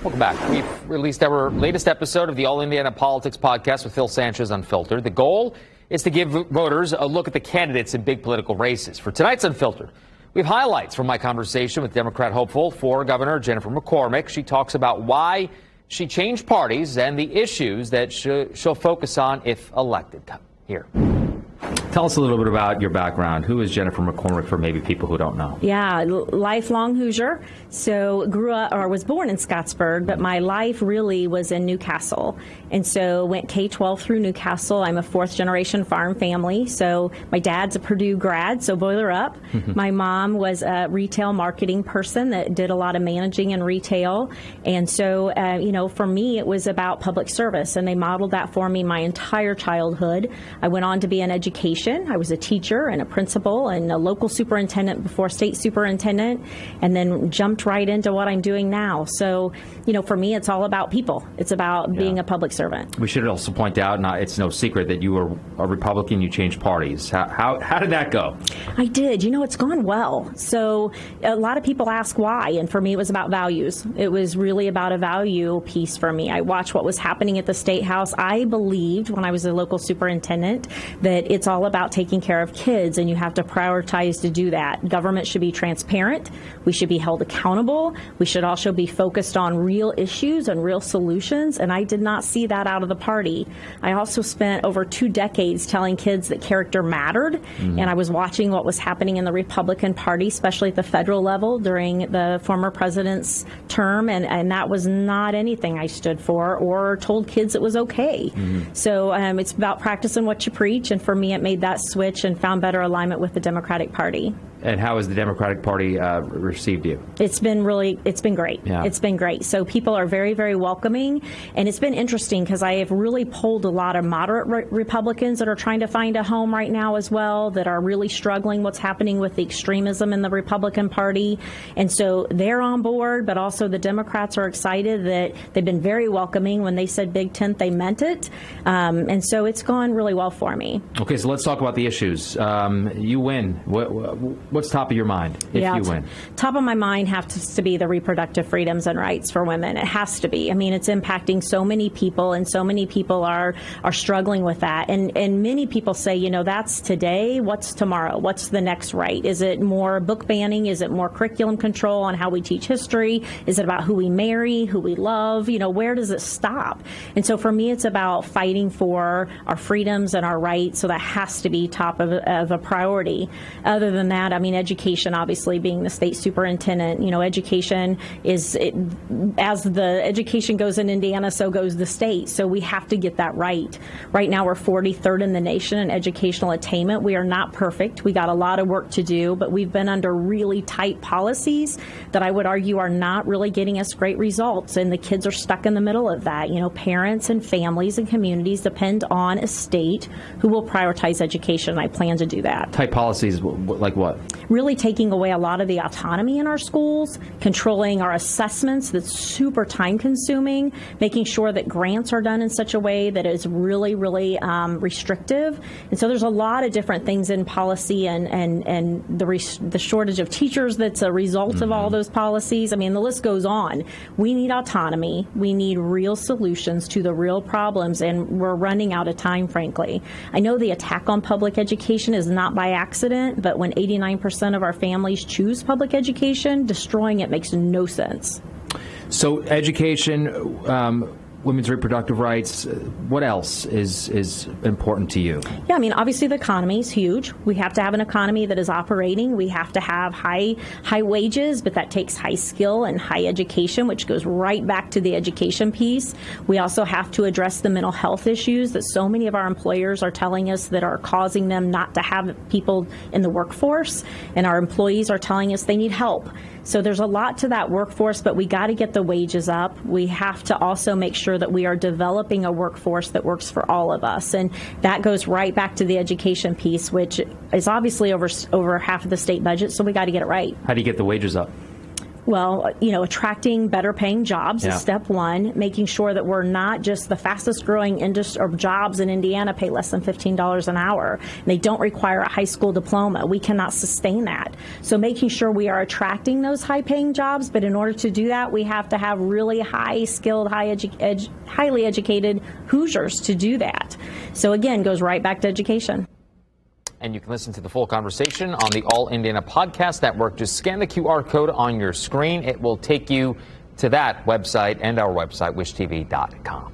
Welcome back. We've released our latest episode of the All Indiana Politics podcast with Phil Sanchez UnPHILtered. The goal is to give voters a look at the candidates in big political races. For tonight's Unfiltered, we have highlights from my conversation with Democrat hopeful for Governor Jennifer McCormick. She talks about why she changed parties and the issues that she'll focus on if elected. Here. Tell us a little bit about your background. Who is Jennifer McCormick for maybe people who don't know? Yeah, lifelong Hoosier. So was born in Scottsburg, but my life really was in Newcastle. And so went K-12 through Newcastle. I'm a fourth generation farm family. So my dad's a Purdue grad, so boiler up. My mom was a retail marketing person that did a lot of managing in retail. And so, for me, it was about public service. And they modeled that for me my entire childhood. I went on to be an education. I was a teacher and a principal and a local superintendent before state superintendent, and then jumped right into what I'm doing now. So, for me, it's all about people. It's about being a public servant. We should also point out, it's no secret that you were a Republican. You changed parties. How did that go? I did. It's gone well. So a lot of people ask why, and for me, it was about values. It was really about a value piece for me. I watched what was happening at the State House. I believed when I was a local superintendent that it's all about taking care of kids, and you have to prioritize to do that. Government should be transparent. We should be held accountable. We should also be focused on real issues and real solutions, and I did not see that out of the party. I also spent over 2 decades telling kids that character mattered, and I was watching what was happening in the Republican Party, especially at the federal level during the former president's term, and that was not anything I stood for or told kids it was okay. So it's about practicing what you preach, and for me, it made that switch and found better alignment with the Democratic Party. And how has the Democratic Party received you? It's been great. Yeah. It's been great. So people are very, very welcoming. And it's been interesting because I have really polled a lot of moderate Republicans that are trying to find a home right now as well, that are really struggling what's happening with the extremism in the Republican Party. And so they're on board, but also the Democrats are excited that they've been very welcoming. When they said Big Tent, they meant it. And so it's gone really well for me. Okay, so let's talk about the issues. You win. What's top of your mind if you win? Top of my mind has to be the reproductive freedoms and rights for women. It has to be. I mean, it's impacting so many people, and so many people are struggling with that. And many people say, that's today. What's tomorrow? What's the next right? Is it more book banning? Is it more curriculum control on how we teach history? Is it about who we marry, who we love? Where does it stop? And so for me, it's about fighting for our freedoms and our rights. So that has to be top of a priority. Other than that, education, obviously, being the state superintendent, education as the education goes in Indiana, so goes the state. So we have to get that right. Right now, we're 43rd in the nation in educational attainment. We are not perfect. We got a lot of work to do, but we've been under really tight policies that I would argue are not really getting us great results. And the kids are stuck in the middle of that. Parents and families and communities depend on a state who will prioritize education. I plan to do that. Tight policies like what? Really taking away a lot of the autonomy in our schools, controlling our assessments that's super time consuming, making sure that grants are done in such a way that is really, really restrictive. And so there's a lot of different things in policy, and the shortage of teachers that's a result of all those policies. The list goes on. We need autonomy. We need real solutions to the real problems, and we're running out of time, frankly. I know the attack on public education is not by accident, but when 89% of our families choose public education, destroying it makes no sense. So education, women's reproductive rights, what else is important to you? Yeah, obviously the economy is huge. We have to have an economy that is operating. We have to have high wages, but that takes high skill and high education, which goes right back to the education piece. We also have to address the mental health issues that so many of our employers are telling us that are causing them not to have people in the workforce, and our employees are telling us they need help. So there's a lot to that workforce, but we got to get the wages up. We have to also make sure that we are developing a workforce that works for all of us. And that goes right back to the education piece, which is obviously over half of the state budget, so we got to get it right. How do you get the wages up? Well, attracting better paying jobs is step one, making sure that we're not just the fastest growing industry or jobs in Indiana pay less than $15 an hour. And they don't require a high school diploma. We cannot sustain that. So making sure we are attracting those high paying jobs. But in order to do that, we have to have really high skilled, highly educated Hoosiers to do that. So again, goes right back to education. And you can listen to the full conversation on the All Indiana Podcast Network. Just scan the QR code on your screen. It will take you to that website and our website, wishtv.com.